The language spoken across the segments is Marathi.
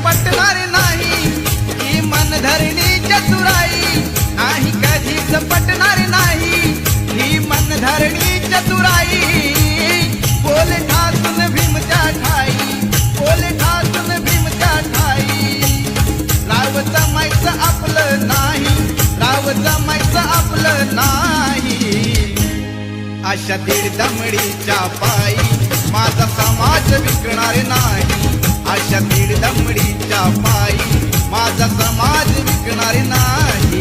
पटणार नाही ही मनधरणी चतुराई, नाही कधीच पटणार नाही ही मनधरणी चतुराई. बोल ठासून भीमच्या ठाई, बोल ठासून भीमच्या ठाई. राव जमायचं आपलं नाही, राव जमायचं आपलं नाही. अशा दीड दमडीच्या पायी माझा समाज विकणार नाही. अशा दीड दमडीच्या पायी माझा समाज विकणार नाही.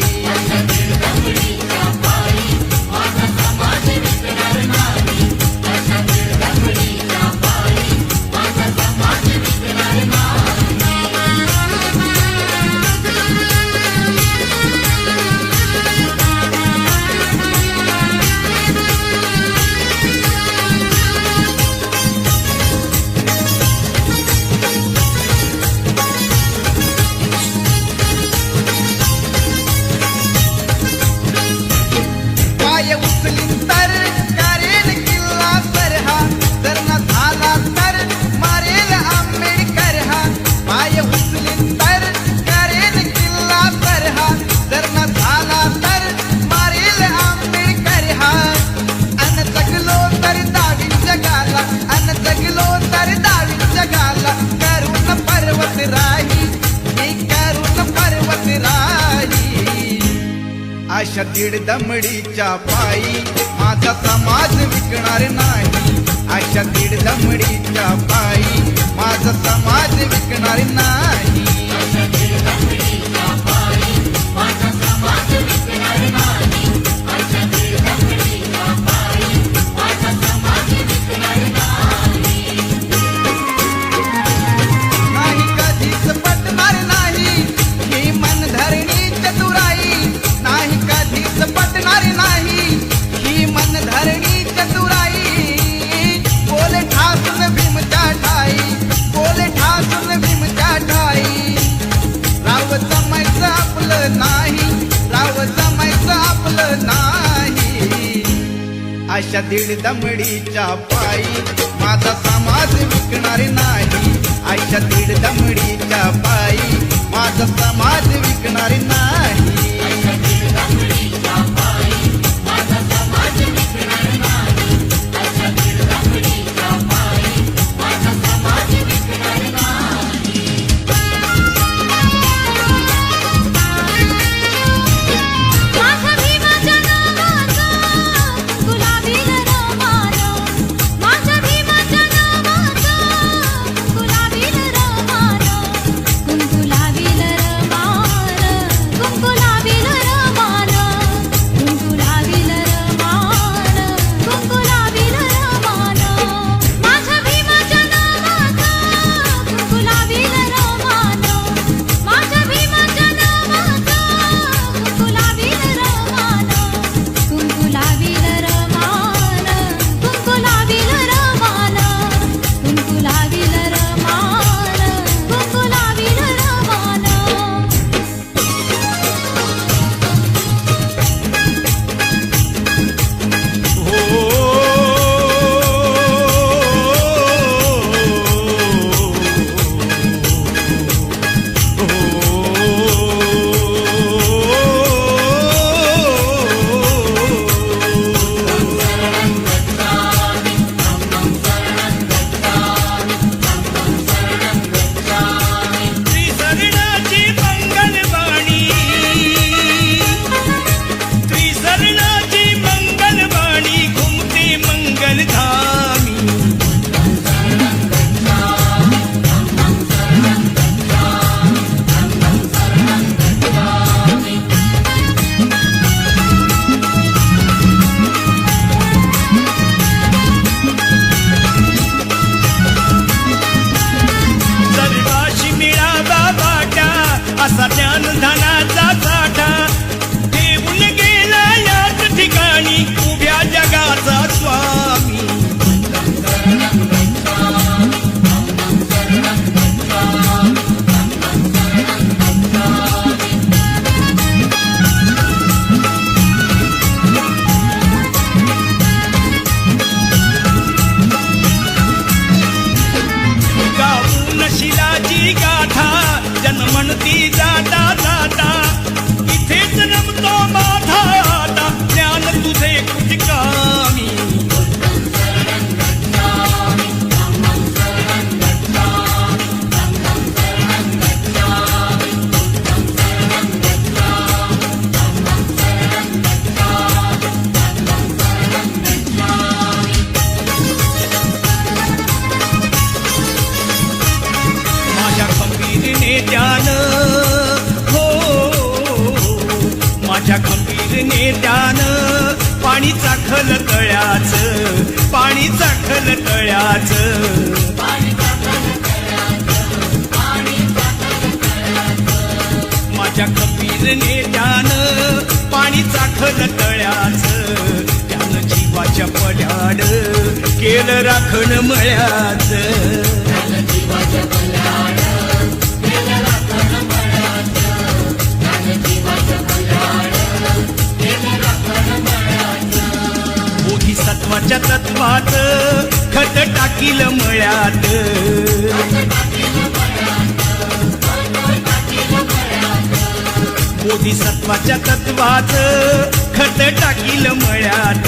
अशा दीड दमडीच्या पायी माझा समाज विकणार नाही. अशा दीड दमडीच्या पायी माझा समाज विकणार नाही. नाही कधीच पटणार नाही ही मनधरणी चतुराई, नाही कधीच पटणार नाही ही मनधरणी चतुराई. बोल ठासून भीमच्या ठाई, बोल ठासून भीमच्या ठाई. राव जमायचं आपलं नाही, राव जमायचं आपलं नाही. अशा दीड दमडीच्या पायी माझा समाज विकणार नाही. अशा दीड दमडीच्या पायी माझा समाज विकणार नाही. म्हणती जाता जाता इथेच रमतो माझा आता ज्ञान तुझे कुठे कामी माझ्या खंबीर नेत्यान हो माझ्या खंबीर नेत्यान पाणी चाखल तळ्याच पाणी चाखल तळ्याच माझ्या खंबीर नेत्यान पाणी चाखल तळ्याच त्यानं जीवाच्या पड्याड केलं राखण मळ्याच बोधिसत्वाच्या तत्वात खत टाकील मळ्यात बोधिसत्वाच्या तत्वात खत टाकील मळ्यात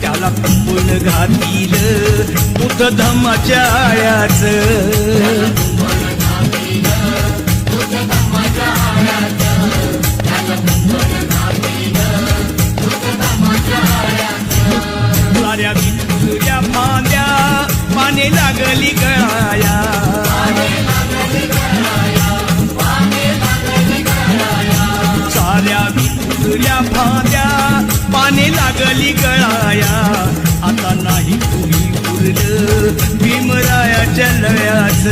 त्याला कुंपण घातील बुद्ध धम्माच्या आळ्याच साऱ्या विठुल्या फांद्या पाने लागली गळाया साऱ्या विठुल्या फांद्या पाने लागली गळाया आता नाही कुणी उरलं भीमरायाच्या लळ्याच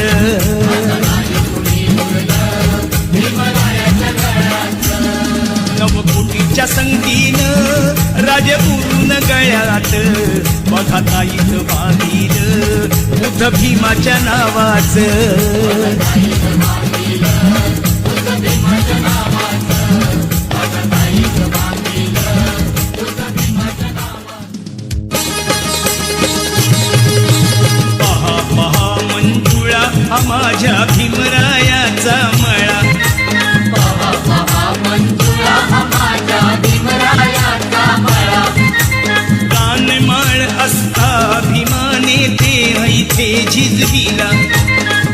नवकोटीच्या संगतीनं राजे उरून गळ्यात बघा ताईत बांधील बुद्ध भीमाच्या नावाच पहा पहा मंजुळा हा माझ्या भीमरायाचा मळा गानमाळ असता भीमाने ते ऐथे झिजविला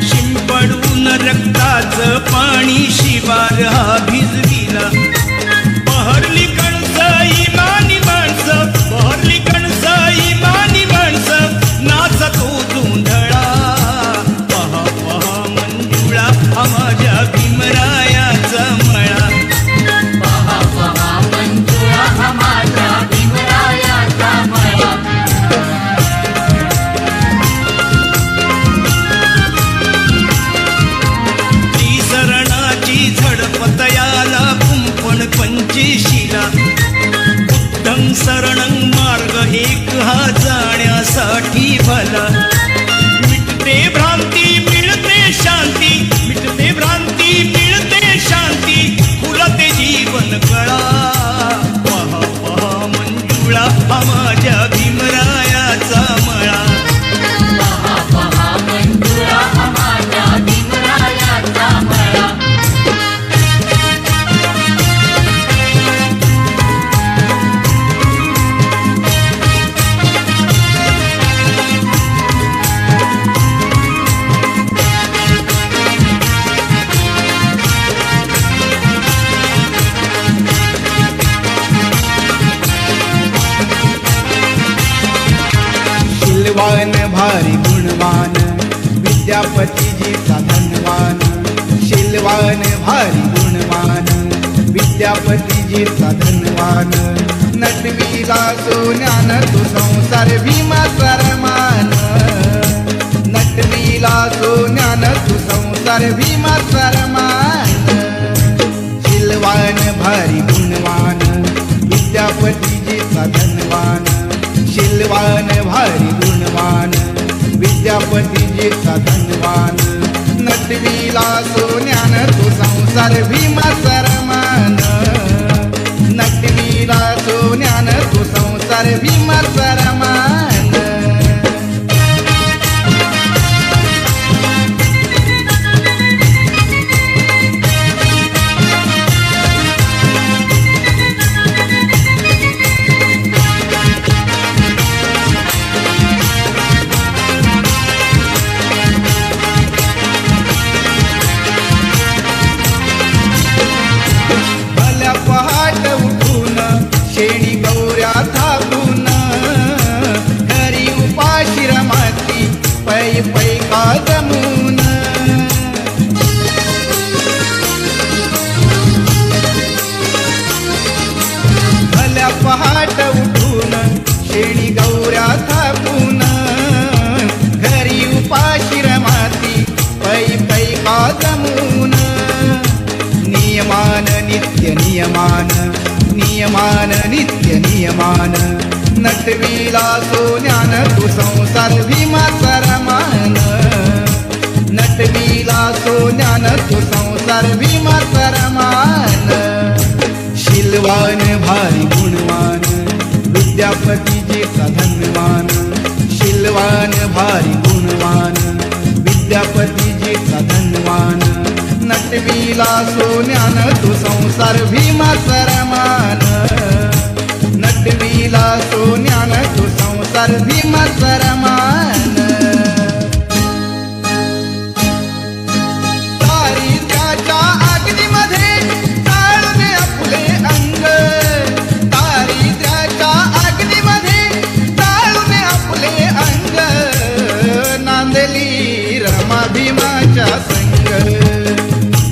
शिंपडून रक्ताचं पाणी शिवार हा भिजविला बहरली कणस इमानी माणसं बहरली कणस इमानी माणसं नाचतो धुंदळा पहा पहा मंजुळा हा माझ्या भीमरायाचा मळा झडपतयाला कुंपण पंचशीला बुद्धं शरणं मार्ग एक हा जाण्यासाठी भला मिटते भ्रांती मिळते शांती मिटते भ्रांती मिळते शांती फुलते जीवन कळा पहा पहा मंजुळा हा माझ्या भीमरायाचा मळा शीलवान भारी गुणवान विद्यापतीजीचा धनवान शीलवान भारी गुणवान विद्यापतीजीचा धनवान नटवीला सोन्यान तू संसार भीमा सरमान नटवीला सोन्यान तू संसार भीमा सरमान शीलवान भारी गुणवान विद्यापतीजीचा धनवान शीलवान भारी गुणवान विद्यापतीजीचा धनवान नटवीला सोन्यान तू संसार भीमा सरमान नटवीला सोन्यान तू संसार भीमा सरमान नियमान नियमान नित्य नियमान नटविला सोन्यान तू संसार भीमाचा रमान नटविला सोन्यान तू संसार भीमाचा रमान शीलवान भारी गुणवान विद्यापतीजीचा धनवान शीलवान भारी गुणवान विद्यापतीजीचा धनवान नटविला सोन्यान तू संसार भीमाचा रमान नटविला सोन्यान तू संसार भीमाचा रमान दारिद्र्याच्या अग्नीमध्ये जाळून आपले अंग दारिद्र्याच्या अग्नीमध्ये जाळून आपले अंग नांदली रमा भीमाच्या संग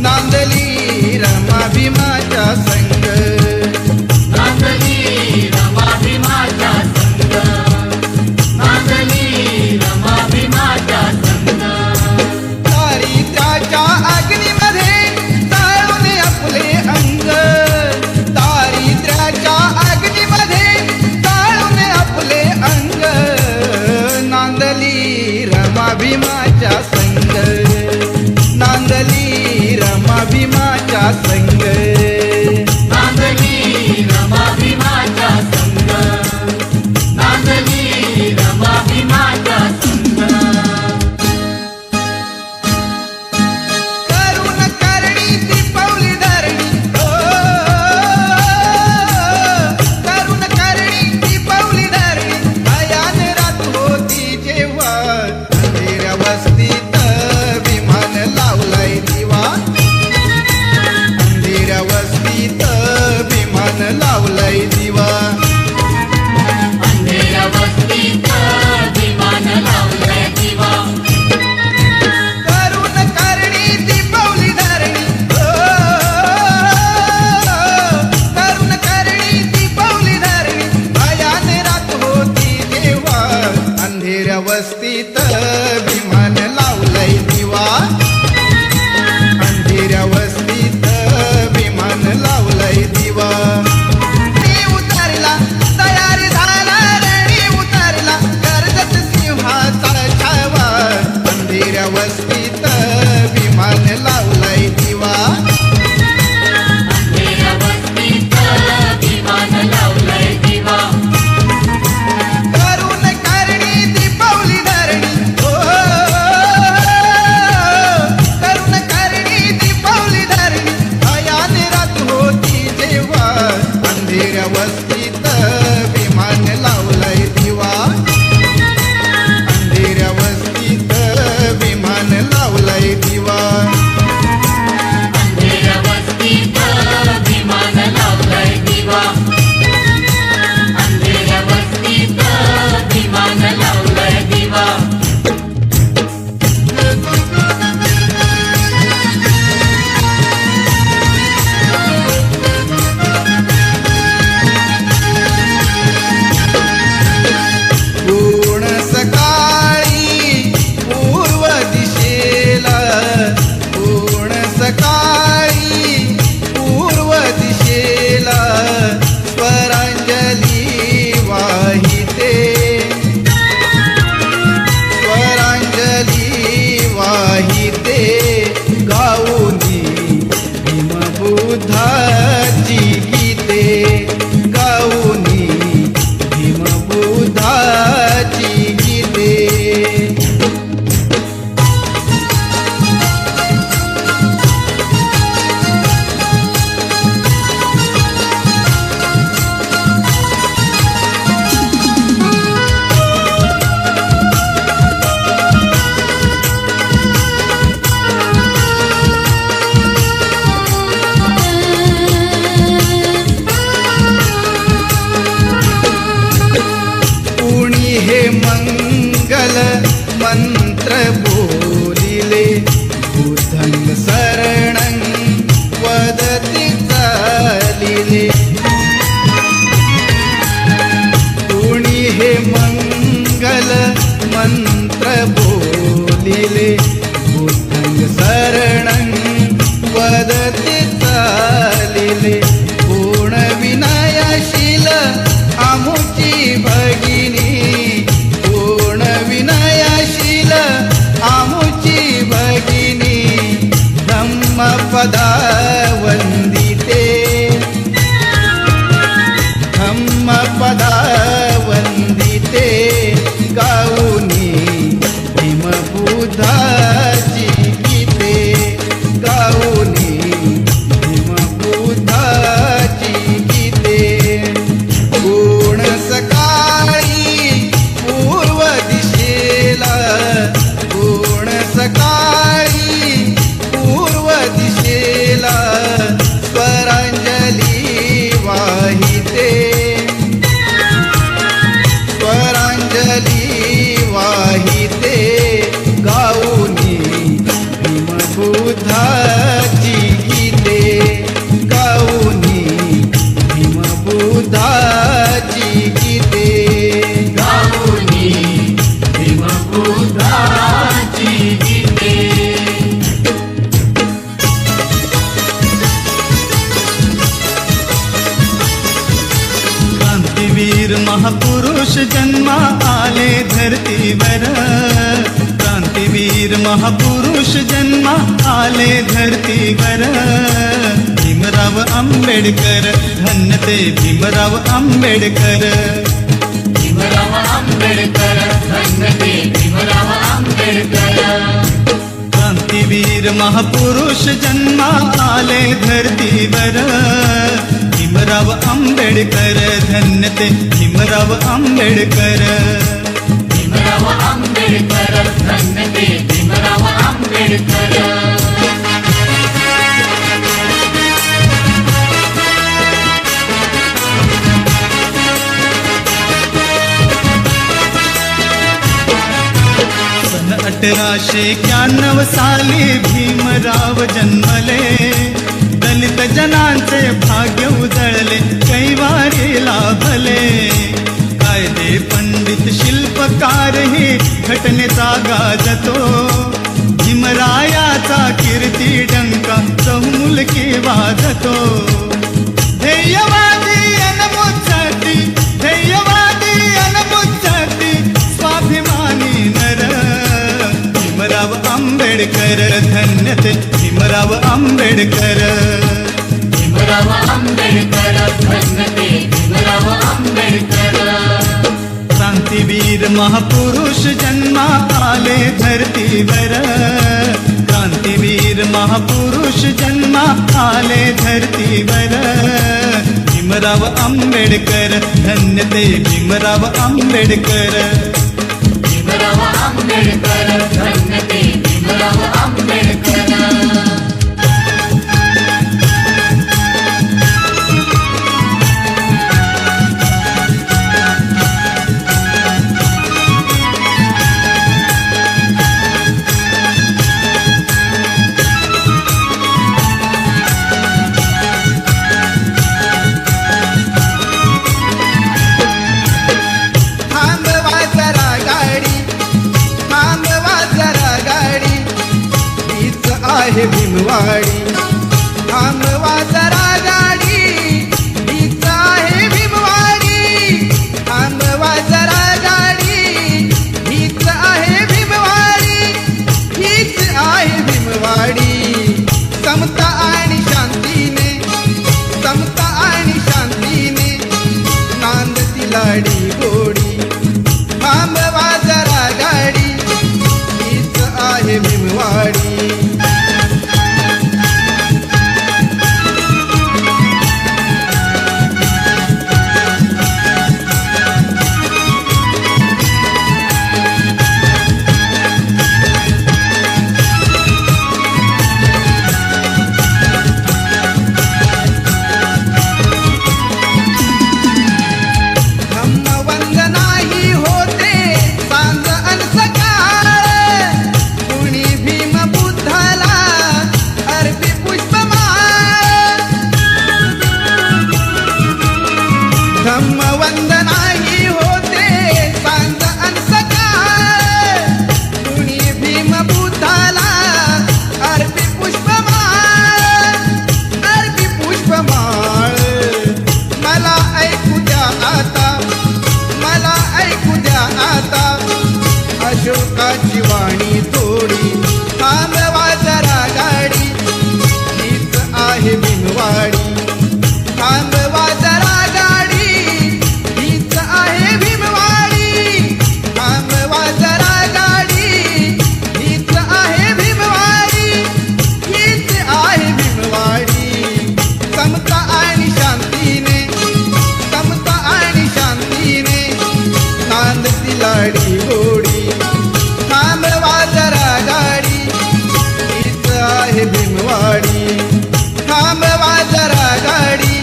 नांदली रमा भीमाच्या संग नांदली रमा भीमाच्या संग नांदली रमा भीमाच्या संग दारिद्र्याच्या अग्नीमध्ये जाळून आपले अंग दारिद्र्याच्या अग्नीमध्ये जाळून आपले अंग नांदली रमा भीमाच्या संग नांदली रमा भीमाच्या संग नांदली रमा भीमाच्या संग नांदली रमा भीमाच्या संग करुण करणी ती पावली धरणी करुण करणी ती पावली धरणी भयान रात होती जेव्हा अंधेऱ्या वस्तीत विमान लावलाय दिवा अंधेऱ्या वस्तीत विमान लावलाय दिवा अंधेऱ्या वस्तीत विमान लावलंय दिवा करुण करणी ती पावली धरणी करुण करणी ती पावली धरणी भयान रात होती जेव्हा अंधेऱ्या वस्तीत विमान लावलंय दिवा अंधेऱ्या वस्तीत विमान लावलंय दिवा नी उतरला तयारी झाला रणी उतरला कर्जत सिंहाचा छावा अंधेऱ्या वस्तीत विमान लावलंय दिवा अंधेऱ्या वस्तीत विमान लावलंय दिवा करुण करणी ती पावली धरणी करुण करणी ती पावली धरणी भयान रात होती जेव्हा अंधेऱ्या वस्तीत विमान लावलंय दिवा अंधेऱ्या वस्तीत विमान लावलंय दिवा अंधेऱ्या वस्तीत विमान लावलंय दिवा अंधेऱ्या वस्तीत विमान लावलंय दिवा पूर्ण सकाळी पूर्व दिशेला पूर्ण सकाळी पूर्व दिशेला स्वरांजली वाहिते स्वरांजली वाहिते गाऊनी भीमबुद्धाची गीते गाऊनी भीमबुद्धाची गीते कुणी हे मंगल मंत्र बोलिले बुद्धंग शरणं वदति चालिले कुणी हे मंगल मंत्र बोलिले बुद्धंग शरणं वदति चालिले बुद्धाची गीते क्रांतीवीर महापुरुष जन्मा आले धरतीवर क्रांतीवीर महापुरुष जन्मा आले धरतीवर भीमराव आंबेडकर धन्य ते भीमराव आंबेडकर भीमराव आंबेडकर धन्य ते भीमराव आंबेडकर क्रांतीवीर महापुरुष जन्मा आले धरतीवर भीमराव आंबेडकर धन्य ते भीमराव आंबेडकर भीमराव आंबेडकर धन्य ते भीमराव आंबेडकर सन 1891 साली भीमराव जन्मले दलित जनांचे भाग्य उजळले कैवारी लाभले कायदे पंडित शिल्पकार ही घटनेचा गाजतो भीमरायाचा कीर्ती डंका चौमुलकी वाजतो ध्येयवादी अनमुच्चती ध्येयवादी अनमुच्चती स्वाभिमानी नर भीमराव आंबेडकर धन्य ते भीमराव आंबेडकर भीमराव आंबेडकर धन्य ते भीमराव आंबेडकर क्रांतीवीर महापुरुष जन्मा आले धरतीवर क्रांतीवीर महापुरुष जन्मा आले धरतीवर भीमराव आंबेडकर धन्य ते भीमराव आंबेडकर भीमराव आंबेडकर धन्य ते भीमराव आंबेडकर थांबवा जरा गाडी थांबवा जरा गाडी हीच आहे भीमवाडी थांबवा जरा गाडी हीच आहे भीमवाडी थांबवा जरा गाडी हीच आहे भीमवाडी हीच आहे भीमवाडी समता आणि शांतीने समता आणि शांतीने नांद लाडी गोडी थांबवा जरा गाडी हीच आहे भीमवाडी धम्मवंदनाही होते सांज अन सकाळ कुणी भीम बुद्धाला अर्पी पुष्पमाळ धम्मवंदनाही होते सांज अन सकाळ कुणी भीम बुद्धाला अर्पी पुष्पमाळ अर्पी पुष्पमाळ मला ऐकू द्या आता मला ऐकू द्या आता अशोकाची वाणी थोडी थांबवा जरा गाडी हीच आहे भीमवाडी थांबवा जरा गाडी हीच आहे भीमवाडी थांबवा जरा गाडी हीच आहे भीमवाडी हीच आहे भीमवाडी समता आणि शांतीने समता आणि शांतीने नांद लाडी गोडी थांबवा जरा गाडी हीच आहे भीमवाडी थांबवा जरा गाडी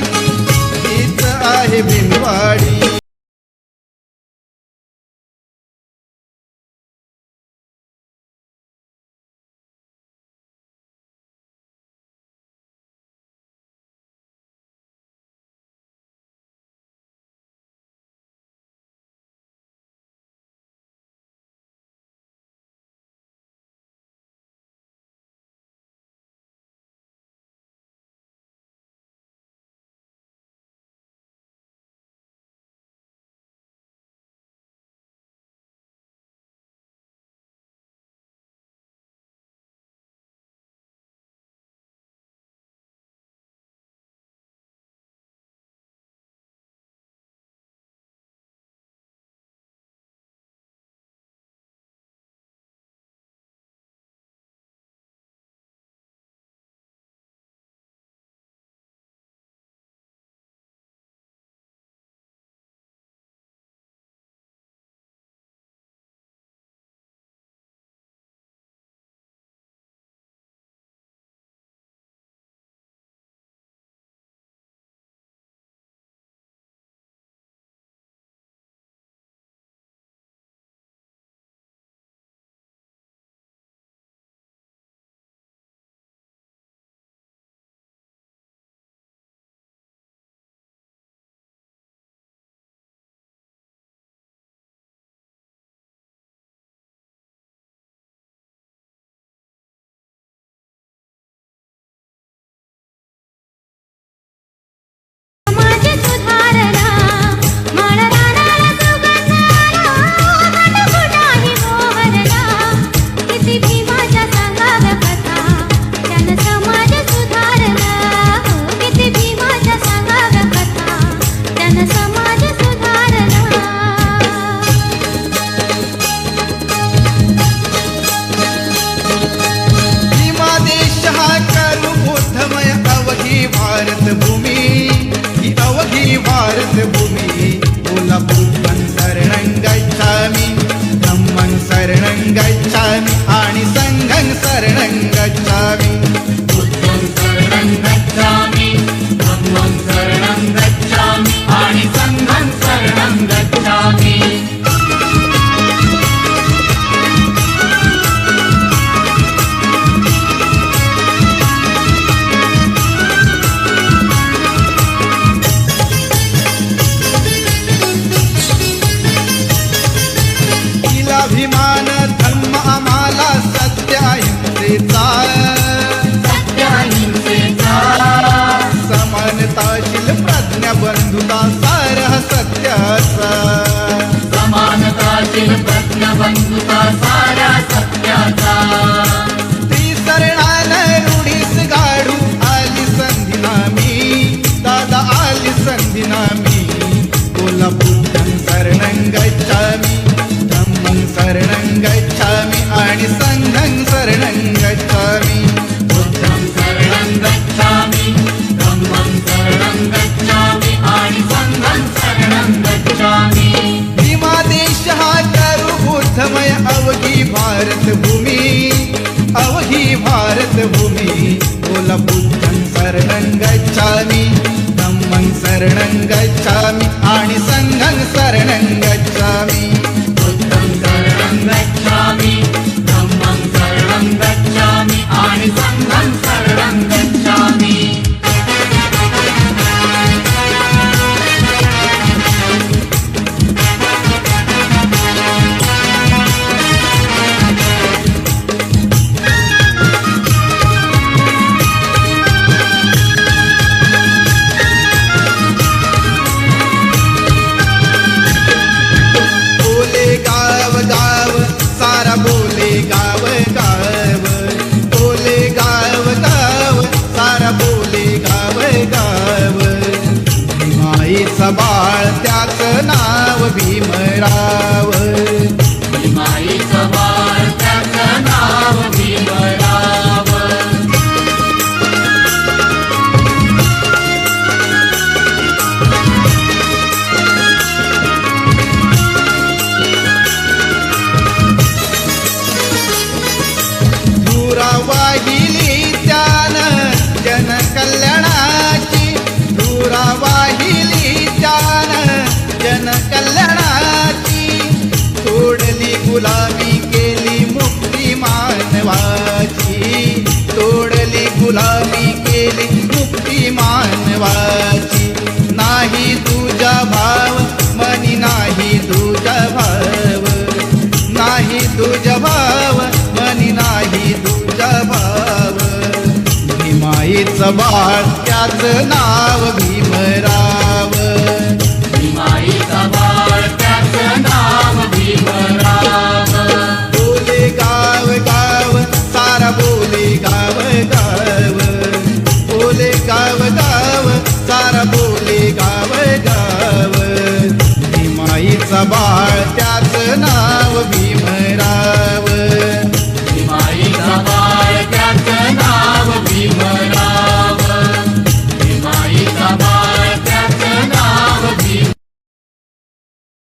शरणं गच्छामि बुद्धं शरणं गच्छामि धम्मं शरणं गच्छामि आणि संघं शरणं गच्छामि अभिमान धर्म आम्हाला सत्य अहिंसेचा सत्याहिंसेचा समानताशील प्रज्ञा बंधुता सारह सत्याचा समानताशील प्रज्ञबंधुता साऱ्या सत्याचा त्रिसरणान रूढीस गाडू आली संधी नामी दादा आली संधी नामी बोला बुद्धं शरणं गच्छामि धम्मं शरणं गच्छामि आणि संघं शरणं गच्छामि बुद्धं शरणं गच्छामि धम्मं शरणं गच्छामि आणि संघं शरणं गच्छामि भीमादेश हा तरु बुद्धमय अवघी भारतभूमी अवघी भारतभूमी बोला बुद्धं शरणं गच्छामि धम्मं शरणं गच्छामि आणि संघं शरणं गच्छामि बुद्धं शरणं गच्छामि धम्मं शरणं गच्छामि आणि संघं शरणं गच्छामि बोले गाव गाव सारा बोले गाव गाव बोले गाव गाव सारा बोले गाव गाव भीमाईचा बाळ त्याचं नाव भीमराव माईचं बाळ त्याचं नाव भीमराव धुरा वाहिली त्यानं जनकल्याणाची धुरा वाहिली त्यानं जनकल्याणाची तोडली गुलामी केली मुक्ती मानवाची तोडली गुलामी केली मुक्ती मानवाची नाही तुझा भाव मनी नाही तुझा भाव नाही तुझा भाव मनी नाही तुझा भाव भीमाईचं बाळ त्याचं नाव भीमराव